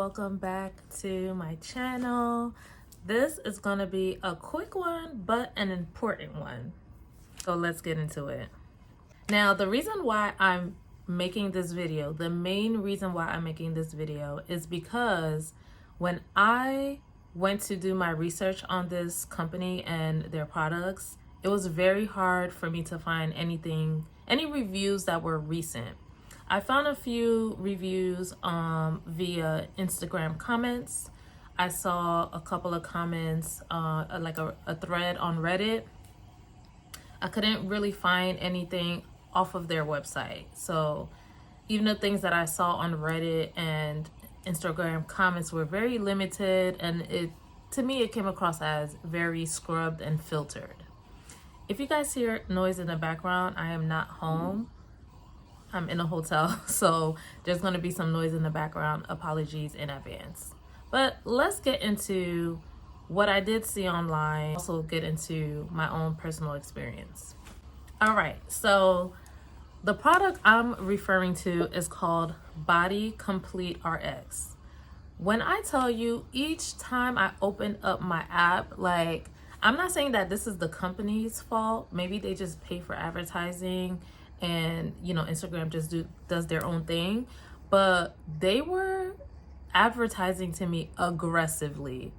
welcome back to my channel. This is gonna be a quick one, but an important one. So let's get into it. Now, the reason why I'm making this video, the main reason why I'm making this video is because when I went to do my research on this company and their products, it was very hard for me to find any reviews that were recent. I found a few reviews via Instagram comments. I saw a couple of comments, like a thread on Reddit. I couldn't really find anything off of their website. So even the things that I saw on Reddit and Instagram comments were very limited, and to me it came across as very scrubbed and filtered. If you guys hear noise in the background, I am not home. I'm in a hotel, so there's going to be some noise in the background. Apologies in advance. But let's get into what I did see online, also get into my own personal experience. All right, so the product I'm referring to is called BodyComplete RX. When I tell you, each time I open up my app, like, I'm not saying that this is the company's fault. Maybe they just pay for advertising and, you know, Instagram just does their own thing. But they were advertising to me aggressively.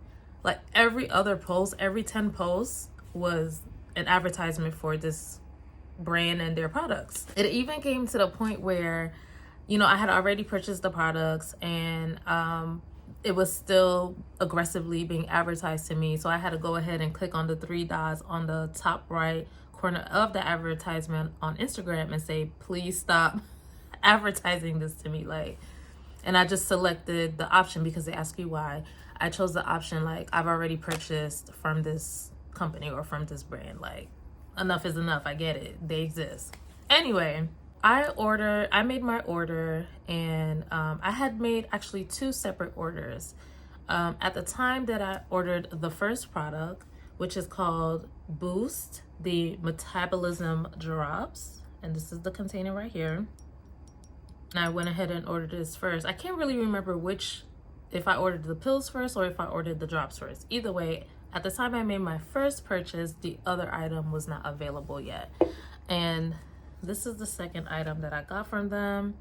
Like every other post, every 10 posts was an advertisement for this brand and their products. It even came to the point where, you know, I had already purchased the products and it was still aggressively being advertised to me. So I had to go ahead and click on the three dots on the top right corner of the advertisement on Instagram and say, please stop advertising this to me. Like, and I just selected the option because they ask you why. I chose the option like, I've already purchased from this company or from this brand. Like, enough is enough. I get it. They exist. Anyway, I made my order, and I had made actually two separate orders. At the time that I ordered the first product, which is called Boost, the Metabolism Drops, and this is the container right here. And I went ahead and ordered this first. I can't really remember if I ordered the pills first or if I ordered the drops first. Either way, at the time I made my first purchase, the other item was not available yet. And this is the second item that I got from them,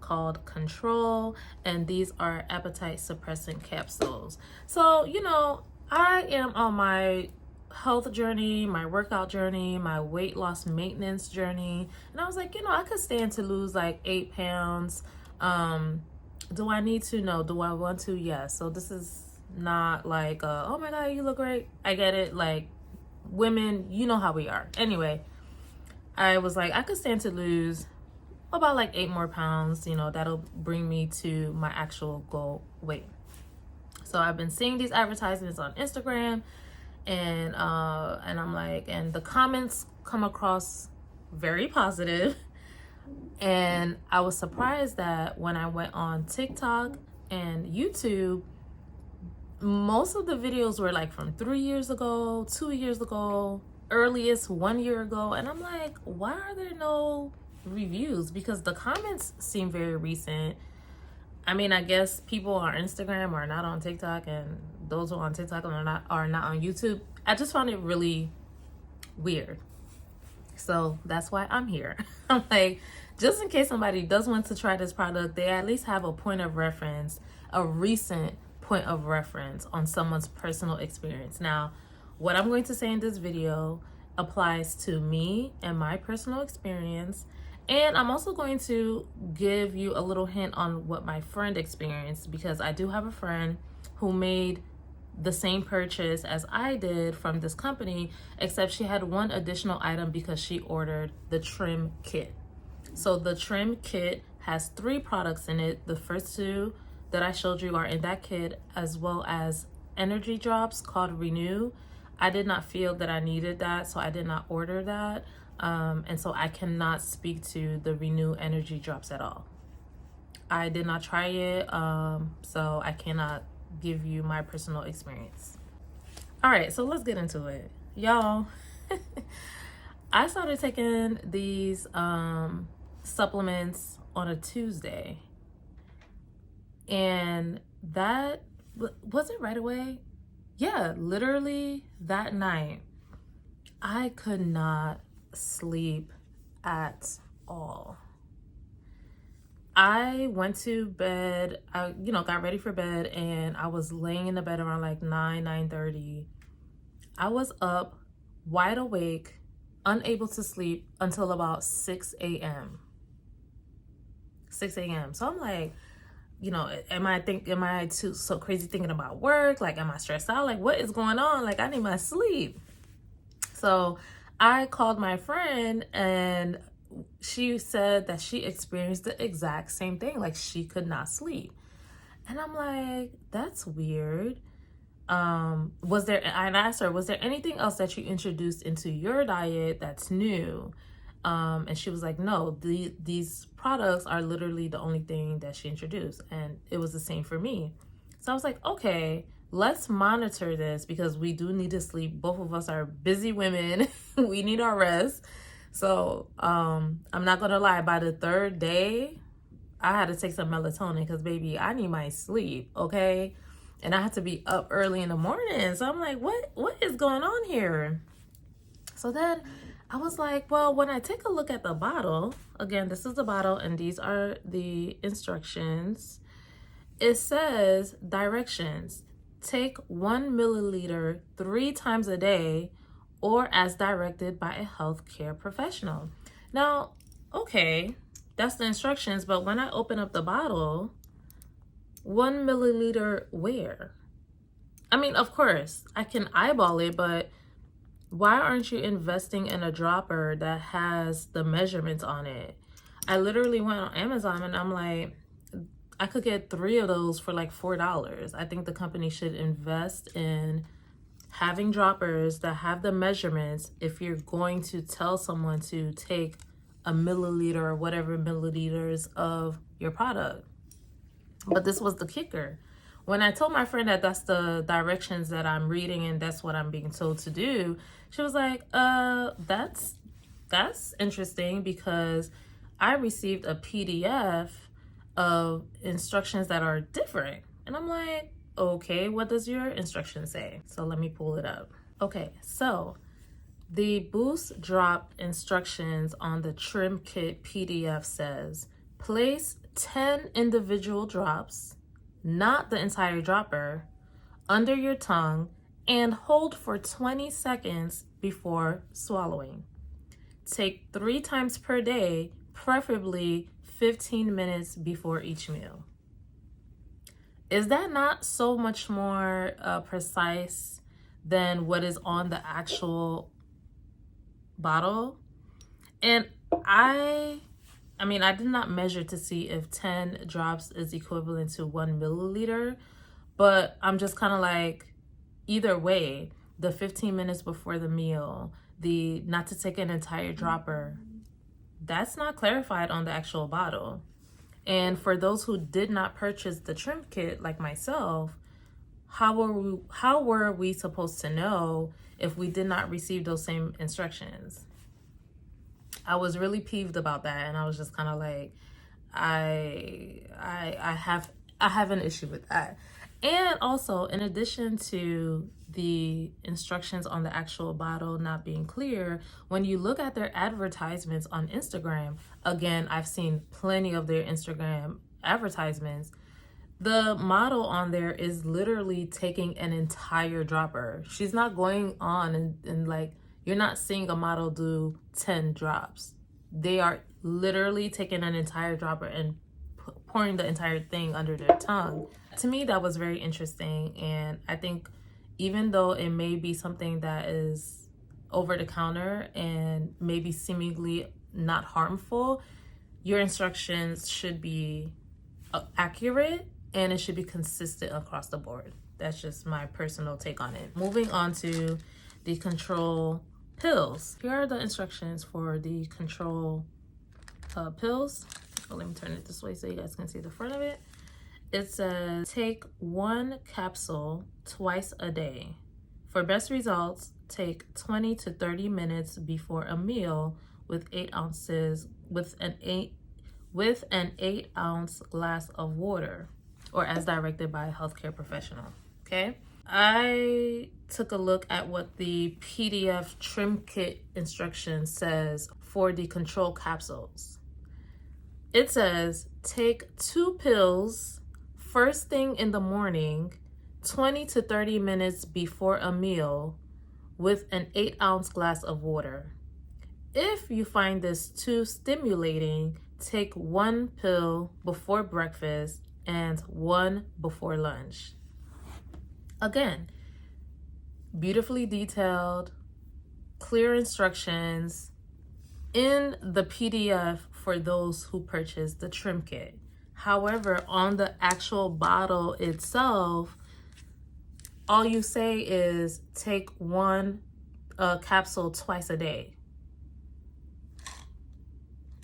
called Control, and these are appetite suppressant capsules. So, you know, I am on my health journey, my workout journey, my weight loss maintenance journey, and I was like, you know, I could stand to lose like 8 pounds. Do I need to? No. Do I want to? Yes. So this is not like oh my god, you look great. I get it. Like, women, you know how we are. Anyway, I was like, I could stand to lose about like 8 more pounds. You know, that'll bring me to my actual goal weight. So I've been seeing these advertisements on Instagram, and I'm like, and the comments come across very positive. And I was surprised that when I went on TikTok and YouTube, most of the videos were like from 3 years ago, 2 years ago, earliest 1 year ago. And I'm like, why are there no reviews? Because the comments seem very recent. I mean, I guess people on Instagram are not on TikTok, and those who are on TikTok are not on YouTube. I just found it really weird. So that's why I'm here. I'm like, just in case somebody does want to try this product, they at least have a point of reference, a recent point of reference on someone's personal experience. Now, what I'm going to say in this video applies to me and my personal experience. And I'm also going to give you a little hint on what my friend experienced, because I do have a friend who made the same purchase as I did from this company, except she had one additional item because she ordered the trim kit. So the trim kit has 3 products in it. The first 2 that I showed you are in that kit, as well as energy drops called Renew. I did not feel that I needed that, so I did not order that. And so I cannot speak to the Renew energy drops at all. I did not try it, so I cannot give you my personal experience. All right, so let's get into it. Y'all, I started taking these supplements on a Tuesday. And that was it right away? Yeah, literally that night, I could not sleep at all. I went to bed, I, got ready for bed, and I was laying in the bed around like 9:30. I was up, wide awake, unable to sleep until about 6 a.m. 6 a.m. So I'm like, am I too so crazy thinking about work? Like, am I stressed out? Like, what is going on? Like, I need my sleep. So I called my friend, and she said that she experienced the exact same thing. Like, she could not sleep. And I'm like, that's weird. I asked her, was there anything else that you introduced into your diet that's new? And she was like, no, these products are literally the only thing that she introduced. And it was the same for me. So I was like, okay, let's monitor this, because we do need to sleep. Both of us are busy women. We need our rest. So I'm not going to lie, by the third day, I had to take some melatonin, because baby, I need my sleep. Okay. And I had to be up early in the morning. So I'm like, what is going on here? So then I was like, well, when I take a look at the bottle, again, this is the bottle and these are the instructions. It says directions: take 1 milliliter 3 times a day or as directed by a healthcare professional. Now, okay, that's the instructions, but when I open up the bottle, 1 milliliter where? I mean, of course, I can eyeball it, but why aren't you investing in a dropper that has the measurements on it? I literally went on Amazon and I'm like, I could get 3 of those for like $4. I think the company should invest in having droppers that have the measurements if you're going to tell someone to take a milliliter or whatever milliliters of your product. But this was the kicker. When I told my friend that that's the directions that I'm reading and that's what I'm being told to do, she was like, that's interesting, because I received a PDF of instructions that are different. And I'm like, okay, what does your instruction say? So let me pull it up. Okay, so the Boost Drop instructions on the Trim Kit PDF says, place 10 individual drops, not the entire dropper, under your tongue and hold for 20 seconds before swallowing. Take 3 times per day, preferably 15 minutes before each meal. Is that not so much more precise than what is on the actual bottle? And I did not measure to see if 10 drops is equivalent to 1 milliliter, but I'm just kind of like, either way, the 15 minutes before the meal, the not to take an entire dropper, that's not clarified on the actual bottle. And for those who did not purchase the Trim Kit, like myself, how were we supposed to know if we did not receive those same instructions? I was really peeved about that, and I was just kind of like, I have an issue with that. And also, in addition to the instructions on the actual bottle not being clear, when you look at their advertisements on Instagram, again, I've seen plenty of their Instagram advertisements, the model on there is literally taking an entire dropper. She's not going on and like, you're not seeing a model do 10 drops. They are literally taking an entire dropper and pouring the entire thing under their tongue. To me, that was very interesting. And I think even though it may be something that is over the counter and maybe seemingly not harmful, your instructions should be accurate and it should be consistent across the board. That's just my personal take on it. Moving on to the control pills. Here are the instructions for the control pills. So let me turn it this way so you guys can see the front of it. It says, take 1 capsule twice a day. For best results, take 20 to 30 minutes before a meal with 8 ounces, with an 8 ounce glass of water. or as directed by a healthcare professional. Okay. I took a look at what the PDF trim kit instruction says for the control capsules. It says take 2 pills first thing in the morning, 20 to 30 minutes before a meal, with an 8-ounce glass of water. If you find this too stimulating, take 1 pill before breakfast and 1 before lunch. Again, beautifully detailed, clear instructions in the PDF for those who purchase the trim kit. However, on the actual bottle itself, all you say is take 1 capsule twice a day.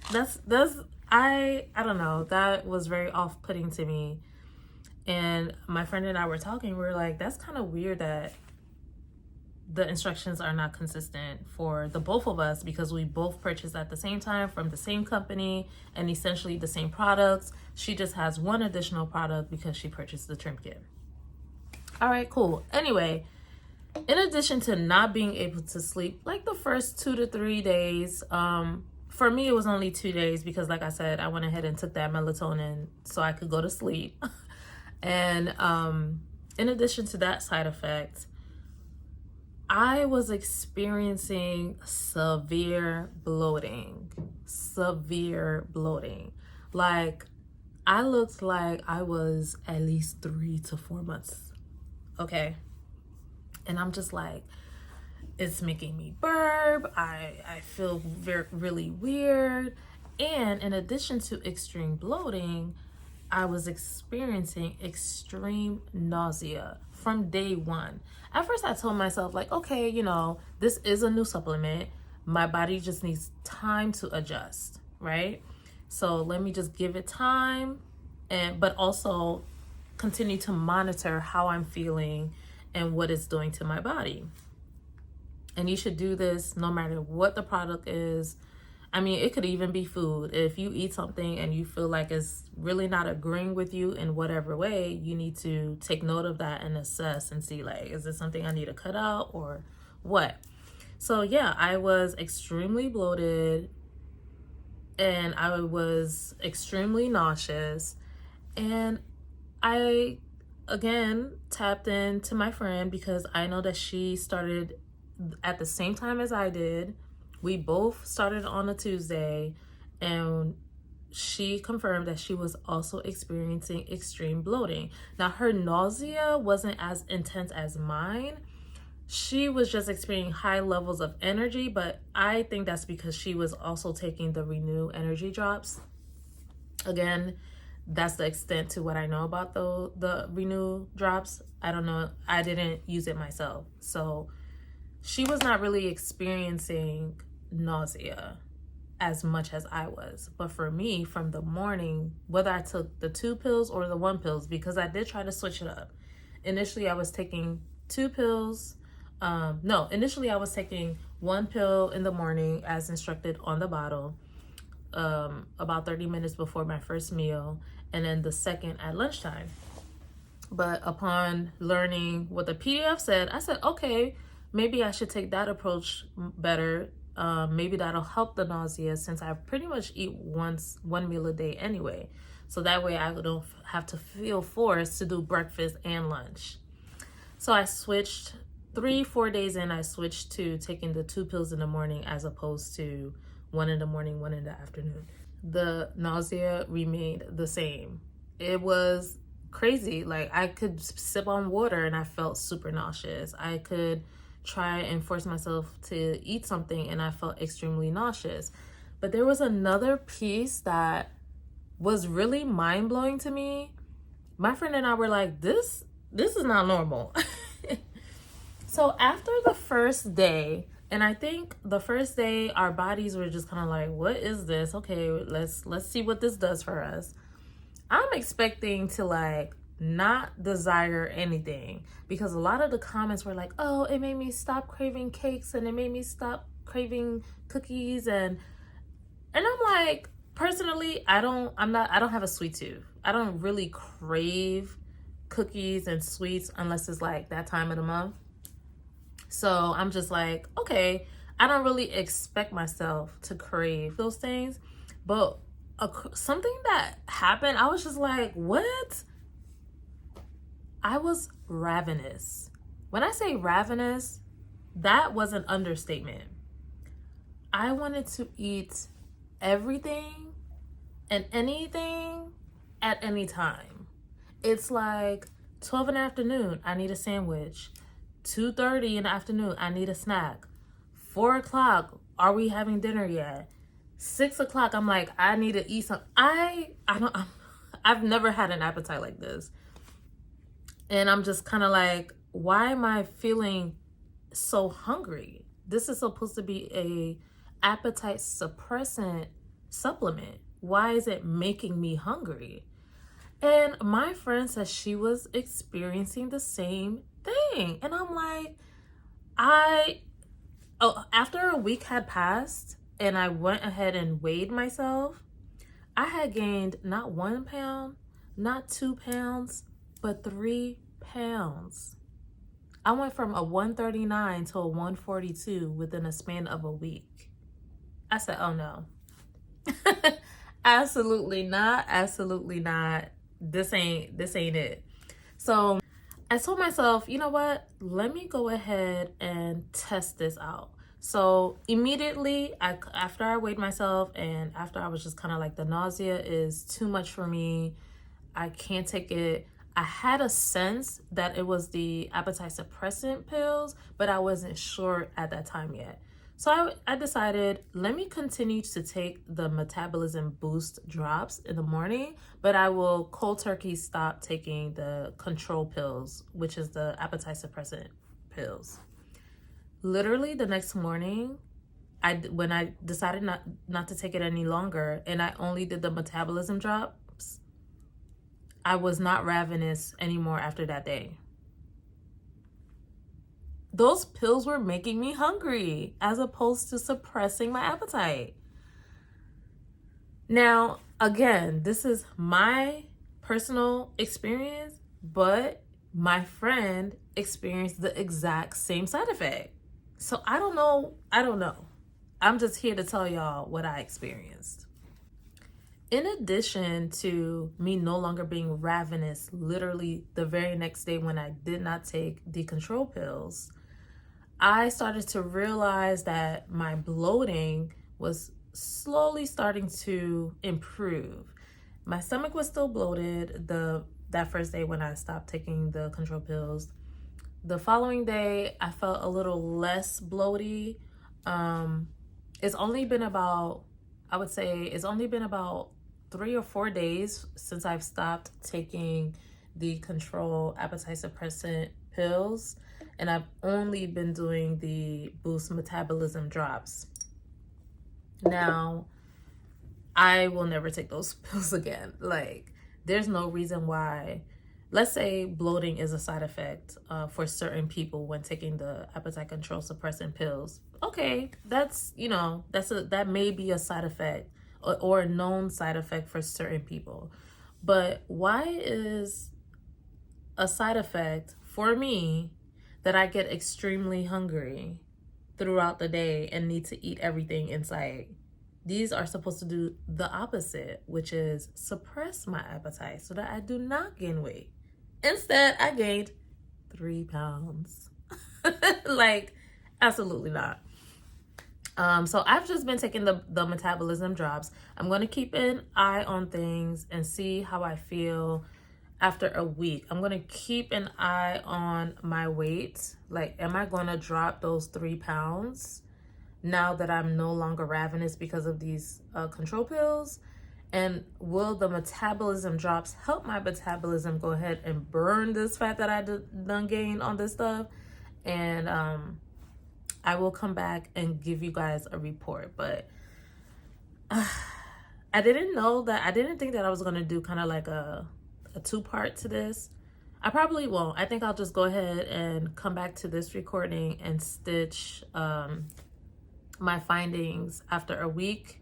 I don't know, that was very off-putting to me. And my friend and I were talking, we were like, that's kind of weird that the instructions are not consistent for the both of us, because we both purchased at the same time from the same company and essentially the same products. She just has 1 additional product because she purchased the trim kit. All right, cool. Anyway, in addition to not being able to sleep like the first 2 to 3 days, for me it was only 2 days because, like I said, I went ahead and took that melatonin so I could go to sleep. And in addition to that side effect, I was experiencing severe bloating. Like, I looked like I was at least 3 to 4 months. Okay. And I'm just like, it's making me burp. I feel really weird. And in addition to extreme bloating, I was experiencing extreme nausea from day one. At first I told myself, like, okay, you know, this is a new supplement. My body just needs time to adjust, right? So let me just give it time, but also continue to monitor how I'm feeling and what it's doing to my body. And you should do this no matter what the product is. I mean, it could even be food. If you eat something and you feel like it's really not agreeing with you in whatever way, you need to take note of that and assess and see, like, is this something I need to cut out or what? So yeah, I was extremely bloated and I was extremely nauseous. And I, again, tapped into my friend because I know that she started at the same time as I did. We both started on a Tuesday, and she confirmed that she was also experiencing extreme bloating. Now, her nausea wasn't as intense as mine. She was just experiencing high levels of energy, but I think that's because she was also taking the Renew energy drops. Again, that's the extent to what I know about the Renew drops. I don't know. I didn't use it myself. So she was not really experiencing nausea as much as I was. But for me, from the morning, whether I took the 2 pills or the 1 pills, because I did try to switch it up. Initially, I was taking 2 pills. Initially I was taking 1 pill in the morning as instructed on the bottle, about 30 minutes before my first meal, and then the second at lunchtime. But upon learning what the PDF said, I said, okay, maybe I should take that approach better. Maybe that'll help the nausea, since I pretty much eat one meal a day anyway. So that way I don't have to feel forced to do breakfast and lunch. So I switched 3-4 days in, I switched to taking the 2 pills in the morning as opposed to 1 in the morning, 1 in the afternoon. The nausea remained the same. It was crazy. Like, I could sip on water and I felt super nauseous. I could try and force myself to eat something and I felt extremely nauseous. But there was another piece that was really mind-blowing to me. My friend and I were like, this is not normal. So after the first day, and I think the first day our bodies were just kind of like, what is this? Okay, let's see what this does for us. I'm expecting to like not desire anything, because a lot of the comments were like, oh, it made me stop craving cakes and it made me stop craving cookies, and I'm like, personally, I don't have a sweet tooth. I don't really crave cookies and sweets unless it's like that time of the month. So I'm just like, okay, I don't really expect myself to crave those things. But something that happened, I was just like, what? I was ravenous. When I say ravenous, that was an understatement. I wanted to eat everything and anything at any time. It's like 12 in the afternoon, I need a sandwich. 2:30 in the afternoon, I need a snack. 4 o'clock, are we having dinner yet? 6 o'clock, I'm like, I need to eat something. I've never had an appetite like this. And I'm just kind of like, why am I feeling so hungry? This is supposed to be a appetite suppressant supplement. Why is it making me hungry? And my friend said she was experiencing the same thing. And I'm like, after a week had passed and I went ahead and weighed myself, I had gained not 1 pound, not 2 pounds, but 3 pounds. I went from a 139 to a 142 within a span of a week. I said, oh no. Absolutely not. Absolutely not. This ain't it. So I told myself, you know what? Let me go ahead and test this out. So immediately, after I weighed myself and after I was just kind of like, the nausea is too much for me, I can't take it. I had a sense that it was the appetite suppressant pills, but I wasn't sure at that time yet. So I decided, let me continue to take the metabolism boost drops in the morning, but I will cold turkey stop taking the control pills, which is the appetite suppressant pills. Literally the next morning, when I decided not to take it any longer and I only did the metabolism drops, I was not ravenous anymore after that day. Those pills were making me hungry as opposed to suppressing my appetite. Now, again, this is my personal experience, but my friend experienced the exact same side effect. So I don't know. I'm just here to tell y'all what I experienced. In addition to me no longer being ravenous, literally the very next day when I did not take the control pills, I started to realize that my bloating was slowly starting to improve. My stomach was still bloated that first day when I stopped taking the control pills. The following day, I felt a little less bloaty. It's only been about 3 or 4 days since I've stopped taking the control appetite suppressant pills, and I've only been doing the boost metabolism drops. Now, I will never take those pills again. Like, there's no reason why. Let's say bloating is a side effect for certain people when taking the appetite control suppressant pills. Okay, that may be a side effect or a known side effect for certain people. But why is a side effect for me that I get extremely hungry throughout the day and need to eat everything in sight? These are supposed to do the opposite, which is suppress my appetite so that I do not gain weight. Instead, I gained 3 pounds. Like, absolutely not. So I've just been taking the metabolism drops. I'm going to keep an eye on things and see how I feel after a week. I'm going to keep an eye on my weight. Like, am I going to drop those 3 pounds now that I'm no longer ravenous because of these control pills? And will the metabolism drops help my metabolism go ahead and burn this fat that I done gained on this stuff? And I will come back and give you guys a report. But I didn't think that I was going to do kind of like a 2-part to this. I probably won't. I think I'll just go ahead and come back to this recording and stitch my findings after a week.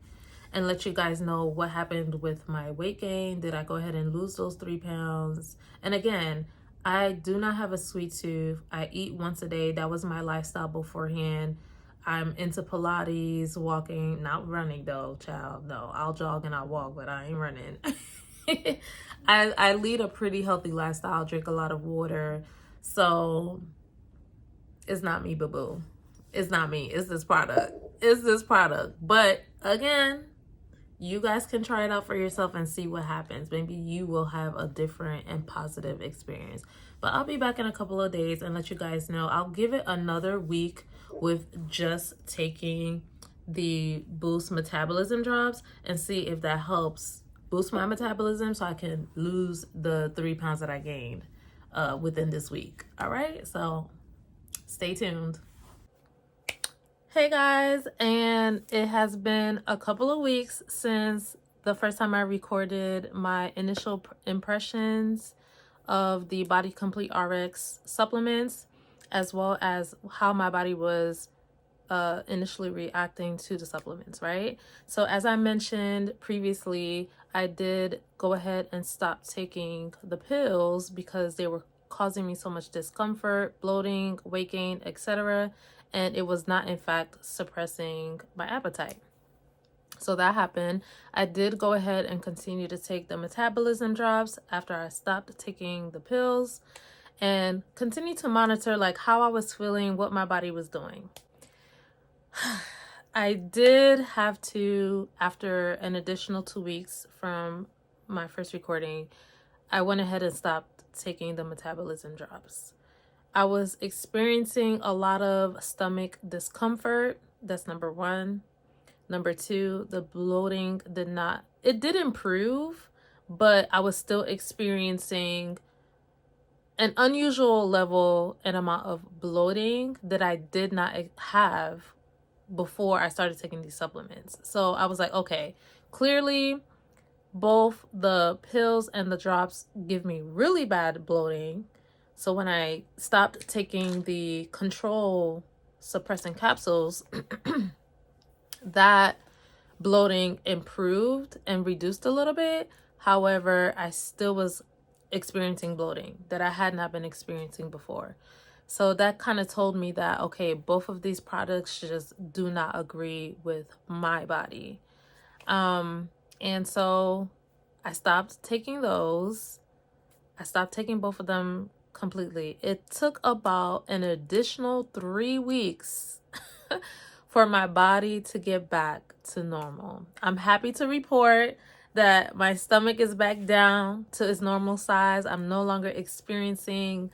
and let you guys know what happened with my weight gain. Did I go ahead and lose those 3 pounds? And again, I do not have a sweet tooth. I eat once a day. That was my lifestyle beforehand. I'm into Pilates, walking, not running though, child. No, I'll jog and I'll walk, but I ain't running. I lead a pretty healthy lifestyle, drink a lot of water. So it's not me, boo-boo. It's not me. It's this product. It's this product. But again, you guys can try it out for yourself and see what happens. Maybe you will have a different and positive experience. But I'll be back in a couple of days and let you guys know. I'll give it another week with just taking the Boost Metabolism drops and see if that helps boost my metabolism so I can lose the 3 pounds that I gained within this week. All right, so stay tuned. Hey guys, and it has been a couple of weeks since the first time I recorded my initial impressions of the BodyComplete RX supplements, as well as how my body was initially reacting to the supplements, right? So as I mentioned previously, I did go ahead and stop taking the pills because they were causing me so much discomfort, bloating, weight gain, etc. And it was not in fact suppressing my appetite. So that happened. I did go ahead and continue to take the metabolism drops after I stopped taking the pills, and continue to monitor like how I was feeling, what my body was doing. I did have to, after an additional 2 weeks from my first recording, I went ahead and stopped taking the metabolism drops. I was experiencing a lot of stomach discomfort. That's number one. Number two, the bloating did improve, but I was still experiencing an unusual level and amount of bloating that I did not have before I started taking these supplements. So I was like, okay, clearly both the pills and the drops give me really bad bloating. So when I stopped taking the control suppressing capsules, that bloating improved and reduced a little bit. However, I still was experiencing bloating that I had not been experiencing before. So that kind of told me that, okay, both of these products just do not agree with my body. And so I stopped taking those. I stopped taking both of them completely. It took about an additional 3 weeks for my body to get back to normal. I'm happy to report that my stomach is back down to its normal size. I'm no longer experiencing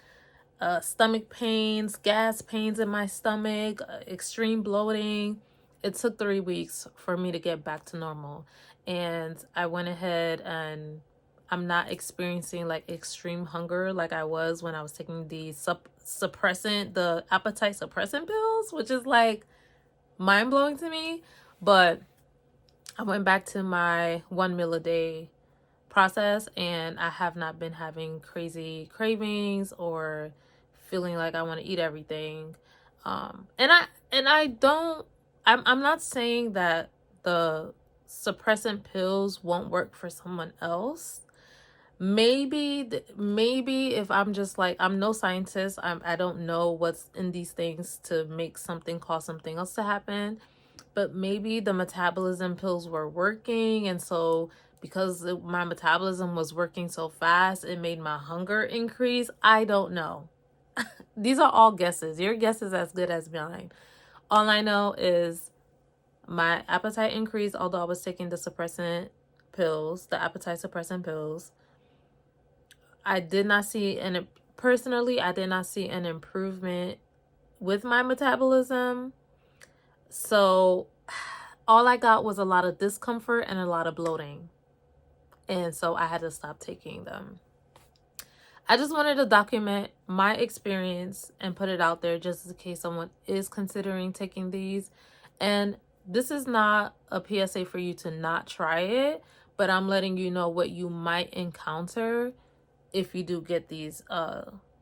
stomach pains, gas pains in my stomach, extreme bloating. It took 3 weeks for me to get back to normal. And I went ahead and I'm not experiencing like extreme hunger like I was when I was taking the the appetite suppressant pills, which is like mind-blowing to me. But I went back to my 1 meal a day process, and I have not been having crazy cravings or feeling like I want to eat everything. I'm not saying that the suppressant pills won't work for someone else. Maybe if I'm just like, I'm no scientist, I don't know what's in these things to make something cause something else to happen, but maybe the metabolism pills were working, and so because my metabolism was working so fast, it made my hunger increase. I don't know. These are all guesses. Your guess is as good as mine. All I know is my appetite increased, although I was taking the suppressant pills, the appetite suppressant pills. I did not see, and personally, I did not see an improvement with my metabolism. So all I got was a lot of discomfort and a lot of bloating. And so I had to stop taking them. I just wanted to document my experience and put it out there just in case someone is considering taking these. And this is not a PSA for you to not try it, but I'm letting you know what you might encounter if you do get these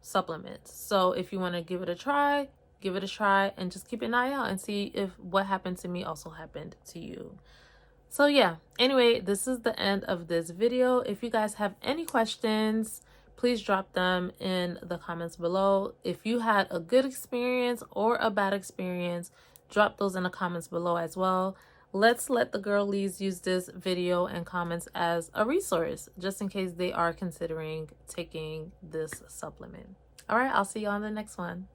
supplements. So if you want to give it a try, and just keep an eye out and see if what happened to me also happened to you. So yeah, anyway, this is the end of this video. If you guys have any questions, please drop them in the comments below. If you had a good experience or a bad experience, drop those in the comments below as well. Let's let the girlies use this video and comments as a resource, just in case they are considering taking this supplement. All right, I'll see you on the next one.